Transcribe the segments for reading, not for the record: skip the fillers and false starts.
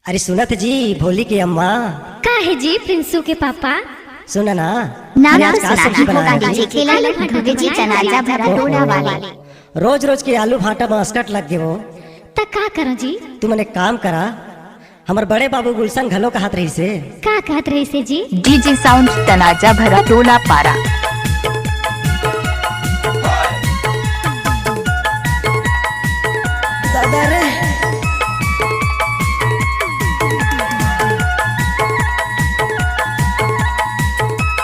अरे सुनत जी भोली की अम्मा। का है जी प्रिंसू के पापा? सुना ना नाम आज तो का सुना सब्जी ही बनाया होगा है? डीजे खेलन धुगे जी चनाजा भरा डोडा वाले। रोज रोज के आलू भाटा बास्कट लग गए वो। त का करो जी? तू मने काम करा, हमर बड़े बाबू गुलशन घलो कहत रही से। का कहत रही से जी? डीजे साउंड तनाजा भरा टोला पारा। दादा रे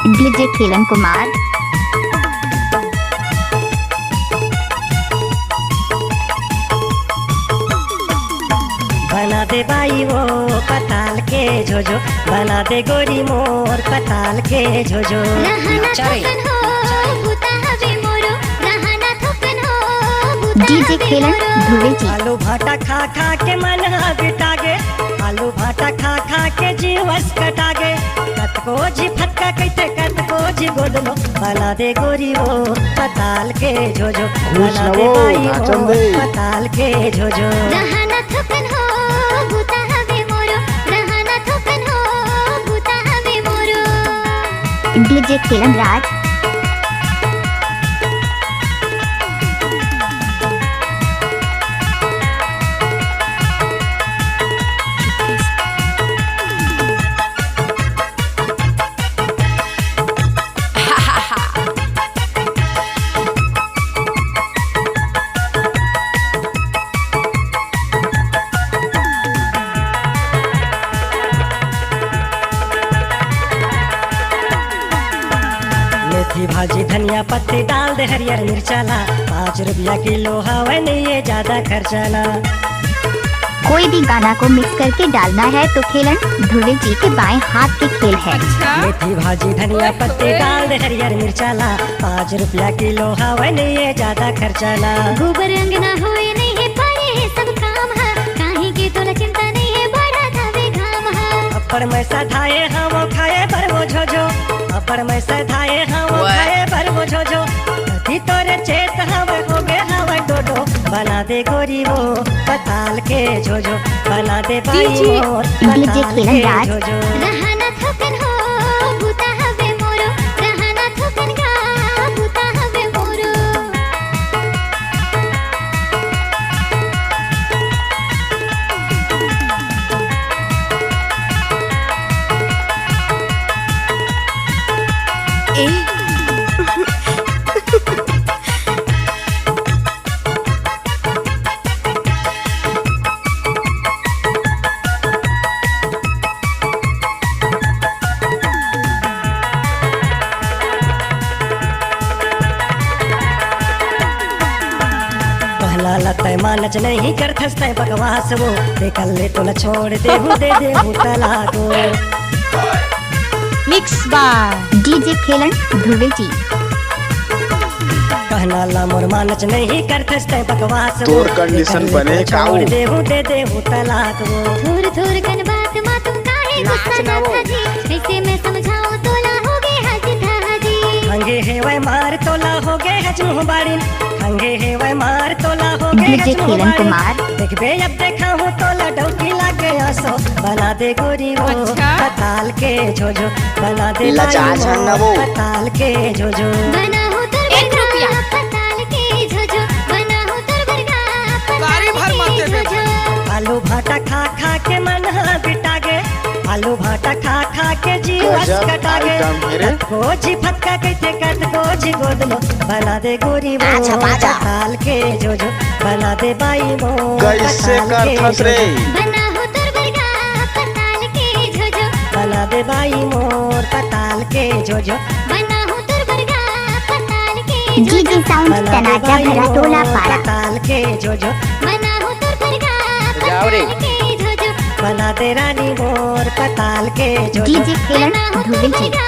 डीजे खेलन कुमार। बना दे बाई वो पताल के झोझो, बना दे गोरी मोर पताल के झोझो। डीजे खेलन धुगे जी। आलू भाटा खा खा के मन बिटागे, आलू भाटा खा खा के जीवस कटागे। कतको जी फटका कहते कतको जी गोदलो, बना दे गोरी वो पताल के झोझो, बना दे बाई वो पताल के झोझो। डीजे खेलन राज। मेथी भाजी धनिया पत्ती डाल दे हरियर मिर्चाला, 5 रुपया किलो हवे नहीं ये ज्यादा खर्चाला। कोई भी गाना को मिक्स करके डालना है तो खेलन धुगे जी के बाएं हाथ के खेल है। मेथी भाजी धनिया पत्ती डाल दे हरियर मिर्चाला, 5 रुपया किलो हवे नहीं ये ज्यादा खर्चाला। गोबर अंगना होए नहीं है पारे है सब काम है, काहे के तोला चिंता नहीं है बड़ा धावे घाम है। अपर में सधाए हम खाए पर वो झोझो, अपर में सधाए हम खाए पर वो झोझो। कथी तोरे चेत हवे हो गे हवे डोडो, बना दे गोरी वो पताल के झोझो, बना दे बाई मोर पताल के झोझो। रहना थकन हो भूता हवे मोरो, रहना थकन गा भूता हवे मोरो। पहला लतै मानच नहीं कर थसतै बकवास वो, देखल ले तो न छोड़ दे दे तलाको। मिक्स बार डीजे खेलन धुगे जी। कहना ला मोर मानच नहीं कर थसतै बकवास वो, तोर कंडीशन बने काऊ। छोड़ दे तलाक वो। थोर थोर कन बात मा तुम काहे गुस्सा ना जी, कैसे मैं समझाऊं तोला हो गे हज धाजी। हंगे है वै मार तोला हो गे हज मुँह बाड़ीन, हंगे है वै मार तोला हो गे डीजे हज मुँह खेलन बाड़ीन। कुमार। देखबे अब देखा हूँ तोला डौकी लागे आसो, बना दे गोरी वो पताल के झोझो, बना दे लचा बाई छन्ना वो वो। पताल के झोझो। बना हो तोर बरगा पताल के झोझो, बना हो तोर बरगा पताल के झोझो। आलू भाटा खा खा के मन बिटागे, आलू भाटा खा खा के जीवस गजब कटागे। आइटम है रे। कतको जी फटका कहते कतको जी गोदलो, बना दे गोरी वो आजा, आजा। पताल के झोझो, बना दे बाई वो कैसे पताल के करथस रे? झोझो। बना हो तोर बरगा पताल के झोझो, बना दे बाई मोर पताल के झोझो, बना हो तोर बरगा पताल के झोझो। डीजे साउंड बना दे तनाजा बाई भरा मोर टोला पारा। पताल के झोझो, बना हो तोर बरगा जाओ रे। पताल के झोझो। बना दे रानी मोर पताल के झोझो। डीजे खेलन बना हो धुगे तोर जी। बरगा